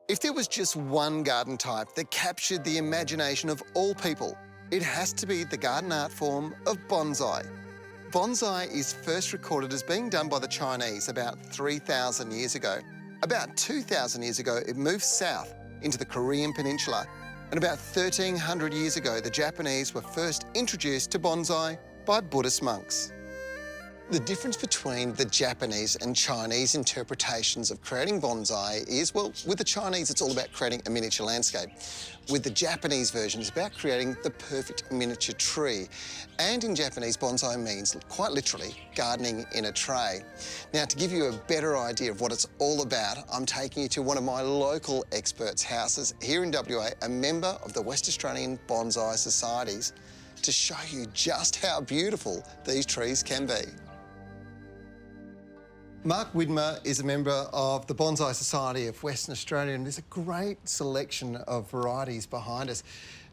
If there was just one garden type that captured the imagination of all people, it has to be the garden art form of bonsai. Bonsai is first recorded as being done by the Chinese about 3,000 years ago. About 2,000 years ago, it moved south into the Korean peninsula. And about 1,300 years ago, the Japanese were first introduced to bonsai by Buddhist monks. The difference between the Japanese and Chinese interpretations of creating bonsai is, well, with the Chinese, it's all about creating a miniature landscape. With the Japanese version, it's about creating the perfect miniature tree. And in Japanese, bonsai means, quite literally, gardening in a tray. Now, to give you a better idea of what it's all about, I'm taking you to one of my local experts' houses here in WA, a member of the West Australian Bonsai Societies, to show you just how beautiful these trees can be. Marc Widmer is a member of the Bonsai Society of Western Australia, and there's a great selection of varieties behind us.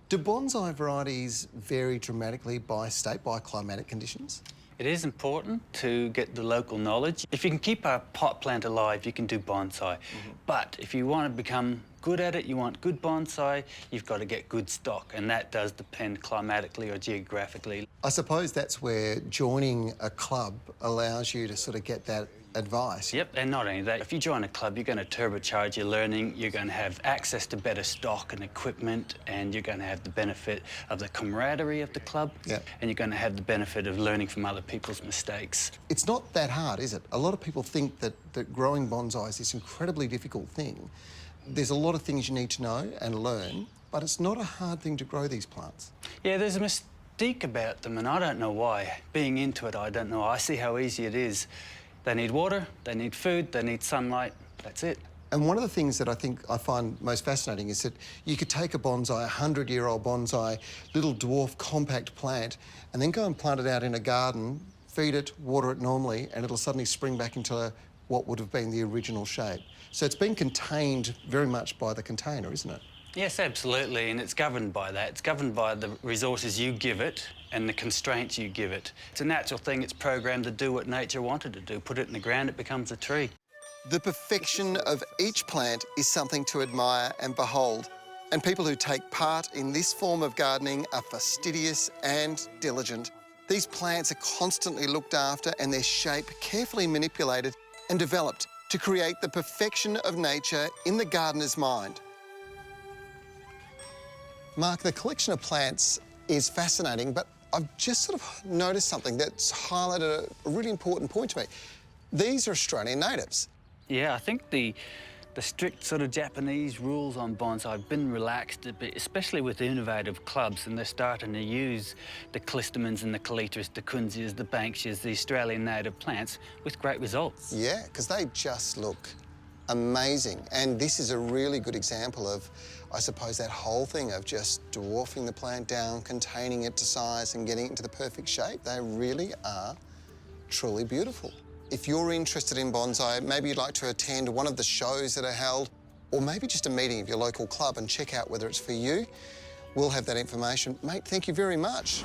Do bonsai varieties vary dramatically by state, by climatic conditions? It is important to get the local knowledge. If you can keep a pot plant alive, you can do bonsai. But if you want to become good at it, you want good bonsai, you've got to get good stock, and that does depend climatically or geographically. I suppose that's where joining a club allows you to sort of get that advice. Yep, and not only that, if you join a club, you're going to turbocharge your learning, you're going to have access to better stock and equipment, and you're going to have the benefit of the camaraderie of the club, and you're going to have the benefit of learning from other people's mistakes. It's not that hard, is it? A lot of people think that growing bonsai is this incredibly difficult thing. There's a lot of things you need to know and learn, but it's not a hard thing to grow these plants. Yeah, there's a mystique about them, and I don't know why. Being into it, I don't know. I see how easy it is. They need water, they need food, they need sunlight, that's it. And one of the things that I find most fascinating is that you could take a bonsai, a 100-year-old bonsai, little dwarf compact plant, and then go and plant it out in a garden, feed it, water it normally, and it'll suddenly spring back into what would have been the original shape. So it's been contained very much by the container, isn't it? Yes, absolutely, and it's governed by that. It's governed by the resources you give it and the constraints you give it. It's a natural thing. It's programmed to do what nature wanted to do. Put it in the ground, it becomes a tree. The perfection of each plant is something to admire and behold. And people who take part in this form of gardening are fastidious and diligent. These plants are constantly looked after and their shape carefully manipulated and developed to create the perfection of nature in the gardener's mind. Marc, the collection of plants is fascinating, but I've just sort of noticed something that's highlighted a really important point to me. These are Australian natives. Yeah, I think the strict sort of Japanese rules on bonsai have been relaxed a bit, especially with innovative clubs, and they're starting to use the clistamins and the calitras, the kunzias, the banksias, the Australian native plants with great results. Yeah, because they just look amazing. And this is a really good example of, I suppose, that whole thing of just dwarfing the plant down, containing it to size and getting it into the perfect shape. They really are truly beautiful. If you're interested in bonsai, maybe you'd like to attend one of the shows that are held, or maybe just a meeting of your local club and check out whether it's for you, we'll have that information. Mate, thank you very much.